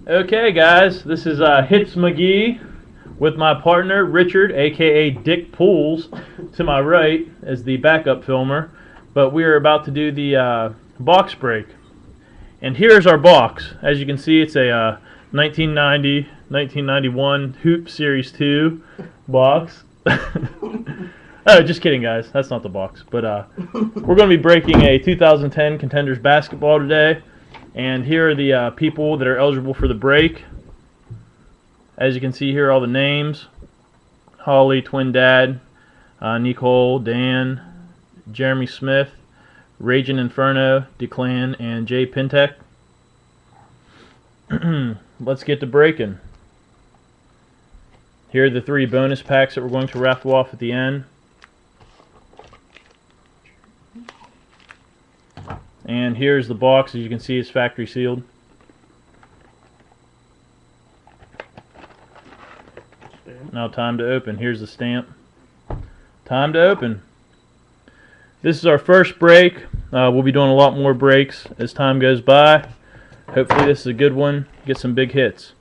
Okay, guys, this is Hits McGee with my partner Richard, aka Dick Pools, to my right as the backup filmer. But we are about to do the box break. And here's our box. As you can see, it's a 1990-1991 Hoop Series 2 box. Oh, just kidding, guys. That's not the box. But we're going to be breaking a 2010 Contenders basketball today. And here are the people that are eligible for the break. As you can see here, all the names. Holly, Twin Dad, Nicole, Dan, Jeremy Smith, Raging Inferno, Declan, and Jay Pintek. Let's get to breaking. Here are the 3 bonus packs that we're going to raffle off at the end. And here's the box. As you can see, it's factory sealed. Now time to open. Here's the stamp. Time to open. This is our first break. We'll be doing a lot more breaks as time goes by. Hopefully this is a good one. Get some big hits.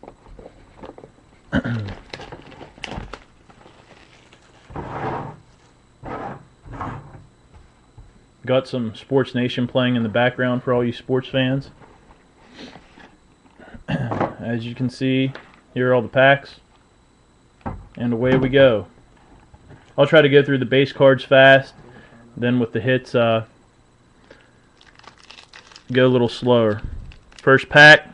Got some Sports Nation playing in the background for all you sports fans. As you can see, here are all the packs. And away we go. I'll try to go through the base cards fast. Then with the hits, go a little slower. First pack.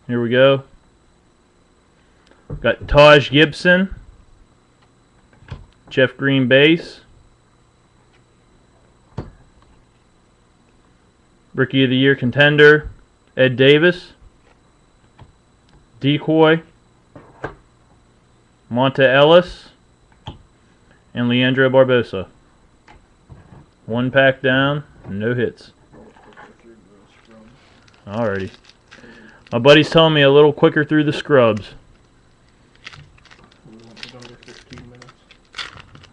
Here we go. Got Taj Gibson, Jeff Green base, Rookie of the Year contender, Ed Davis, Decoy, Monta Ellis, and Leandro Barbosa. One pack down, no hits. Alrighty. My buddy's telling me a little quicker through the scrubs.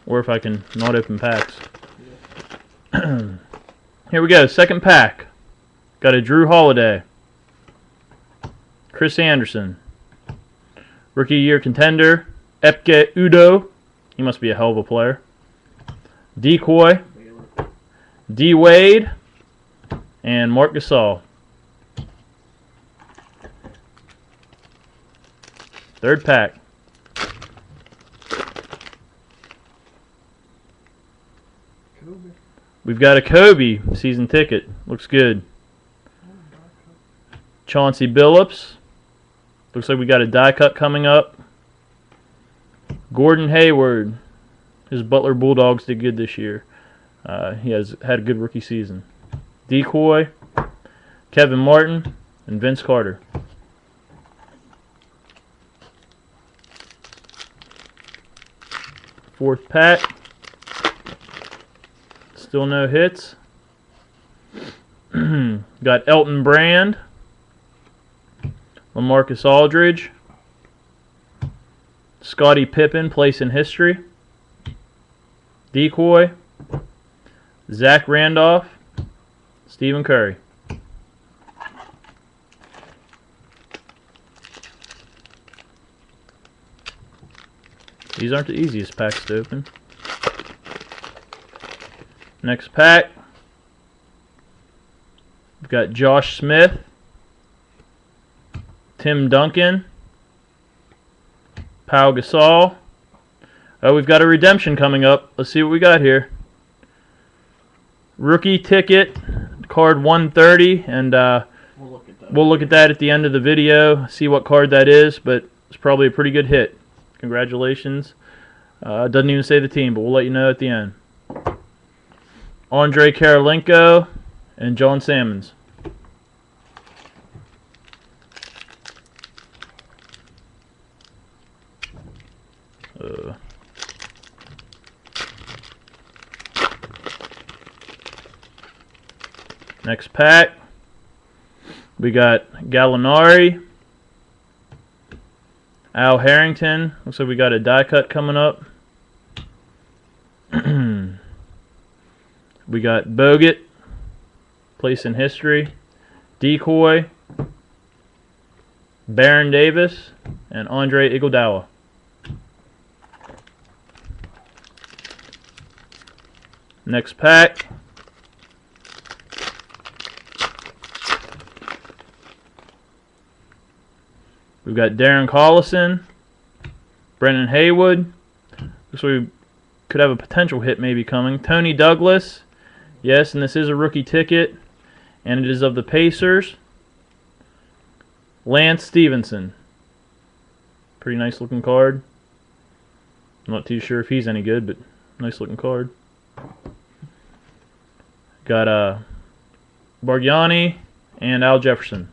Or if I can not open packs. Here we go, second pack. Got a Drew Holiday. Chris Anderson. Rookie Year contender, Epke Udo. He must be a hell of a player. Decoy. D. Wade. And Marc Gasol. Third pack. We've got a Kobe season ticket. Looks good. Chauncey Billups. Looks like we got a die cut coming up. Gordon Hayward. His Butler Bulldogs did good this year. He has had a good rookie season. Decoy. Kevin Martin. And Vince Carter. Fourth pack. Still no hits. Got Elton Brand. LaMarcus Aldridge. Scottie Pippen, place in history. Decoy. Zach Randolph. Stephen Curry. These aren't the easiest packs to open. Next pack. We've got Josh Smith. Tim Duncan. Pau Gasol. Oh, we've got a redemption coming up. Let's see what we got here. Rookie ticket, card 130, and we'll look at that at the end of the video, see what card that is, but it's probably a pretty good hit. Congratulations. Doesn't even say the team, but we'll let you know at the end. Andre Karolinko and John Salmons. Next pack, we got Gallinari, Al Harrington. Looks like we got a die cut coming up. We got Bogut, place in history. Decoy, Baron Davis, and Andre Iguodala. Next pack. We've got Darren Collison, Brendan Haywood. Looks like we could have a potential hit maybe coming. Tony Douglas. Yes, and this is a rookie ticket. And it is of the Pacers. Lance Stevenson. Pretty nice looking card. I'm not too sure if he's any good, but nice looking card. Got Bargnani and Al Jefferson.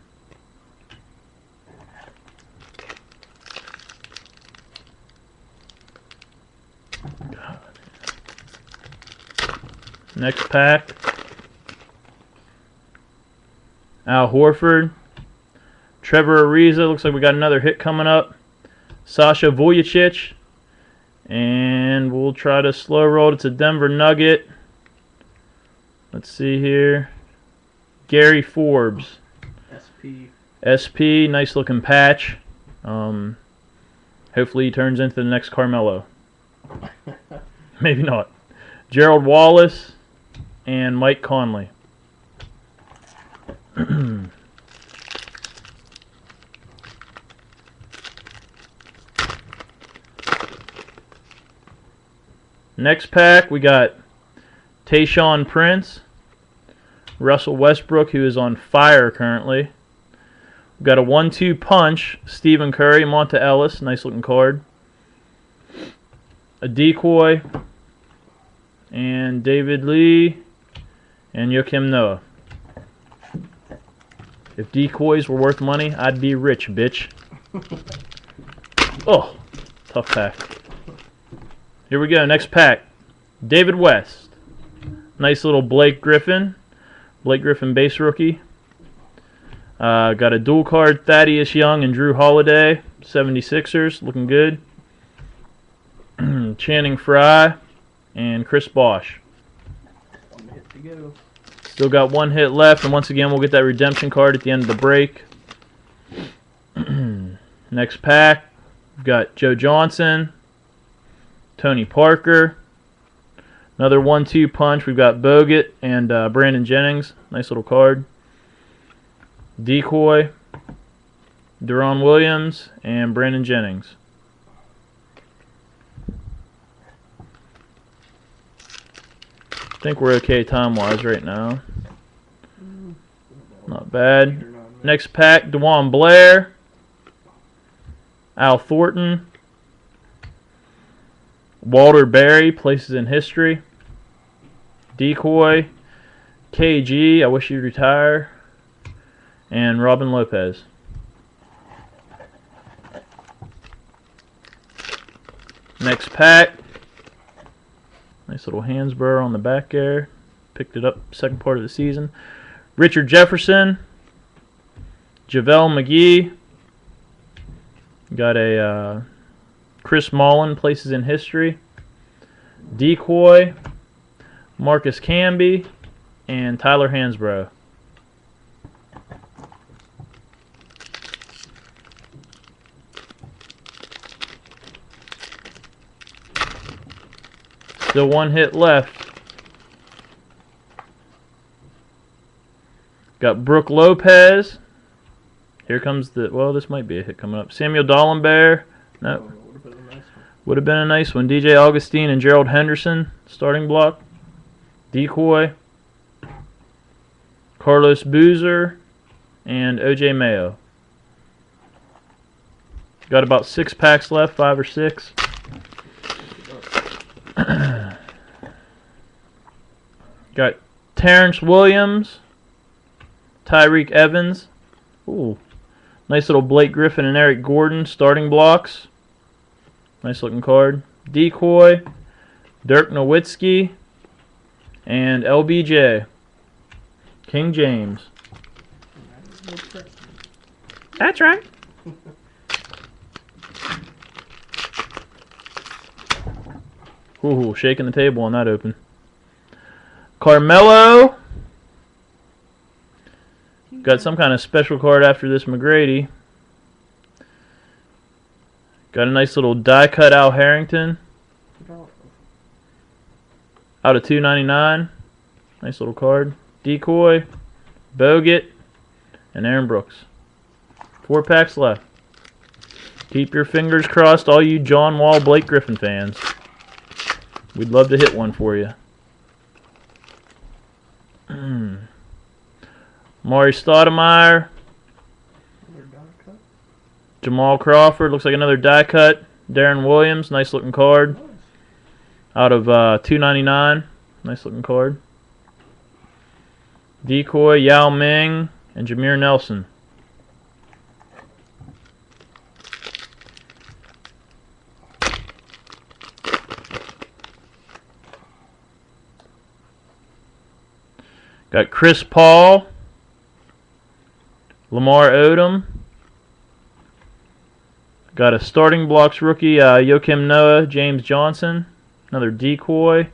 Next pack. Al Horford. Trevor Ariza. Looks like we got another hit coming up. Sasha Vujacic. And we'll try to slow roll. It's a Denver Nugget. Let's see here. Gary Forbes. SP. Nice looking patch. Hopefully he turns into the next Carmelo. Maybe not. Gerald Wallace and Mike Conley. Next pack, we got Tayshaun Prince, Russell Westbrook, who is on fire currently. We've got a 1-2 punch, Stephen Curry, Monta Ellis, nice looking card. A decoy, and David Lee, and Joakim Noah. If decoys were worth money, I'd be rich, bitch. Oh, tough pack. Here we go, next pack. David West. Nice little Blake Griffin. Blake Griffin base rookie. Got a dual card, Thaddeus Young and Drew Holiday. 76ers, looking good. Channing Frye and Chris Bosh. One hit to go. Still got one hit left, and once again we'll get that redemption card at the end of the break. Next pack, we've got Joe Johnson, Tony Parker. Another 1-2 punch. We've got Bogut and Brandon Jennings. Nice little card. Decoy, Deron Williams, and Brandon Jennings. I think we're okay time-wise right now. Not bad. Next pack, DeJuan Blair, Al Thornton, Walter Berry, places in history. Decoy, KG, I wish you'd retire, and Robin Lopez. Next pack. Nice little Hansborough on the back there. Picked it up second part of the season. Richard Jefferson. JaVale McGee. Got a Chris Mullin, places in history. Decoy. Marcus Camby. And Tyler Hansborough. Still one hit left. Got Brooke Lopez. Here comes the... Well, this might be a hit coming up. Samuel Dallenberg. No. Would have been a nice one. DJ Augustine and Gerald Henderson. Starting block. Decoy. Carlos Boozer. And OJ Mayo. Got about 6 packs left. 5 or 6. Got Terrence Williams, Tyreek Evans. Ooh, nice little Blake Griffin and Eric Gordon starting blocks. Nice looking card. Decoy, Dirk Nowitzki, and LBJ. King James. That's right. Ooh, shaking the table on that open. Carmelo. Got some kind of special card after this McGrady. Got a nice little die cut Al Harrington. Out of 299. Nice little card. Decoy, Bogut, and Aaron Brooks. 4 packs left. Keep your fingers crossed, all you John Wall, Blake Griffin fans. We'd love to hit one for you. Maury Stoudemire. Jamal Crawford. Looks like another die cut. Darren Williams. Nice looking card. Out of 299. Nice looking card. Decoy, Yao Ming, and Jameer Nelson. Got Chris Paul, Lamar Odom. Got a starting blocks rookie, Joakim Noah, James Johnson. Another decoy,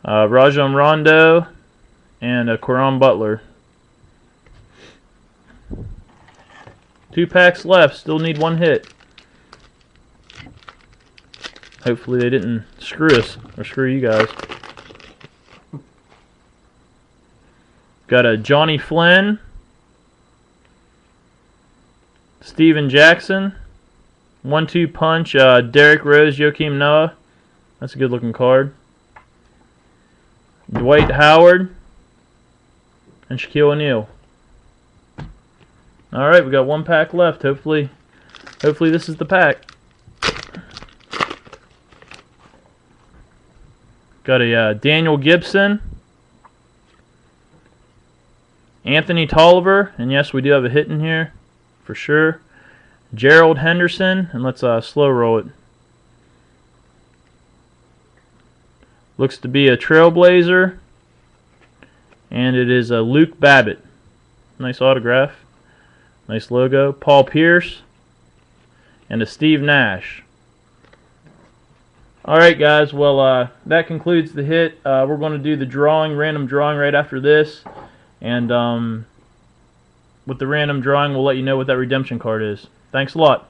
Rajon Rondo, and a Caron Butler. 2 packs left. Still need 1 hit. Hopefully they didn't screw us or screw you guys. Got a Johnny Flynn, Steven Jackson, 1-2 punch, Derrick Rose, Joakim Noah. That's a good looking card. Dwight Howard and Shaquille O'Neal. All right, we got 1 pack left. Hopefully this is the pack. Got a Daniel Gibson, Anthony Tolliver, and yes, we do have a hit in here for sure. Gerald Henderson, and let's slow roll it. Looks to be a Trailblazer, and it is a Luke Babbitt. Nice autograph, nice logo. Paul Pierce, and a Steve Nash. All right, guys. Well, that concludes the hit. We're going to do the random drawing right after this, and with the random drawing, we'll let you know what that redemption card is. Thanks a lot.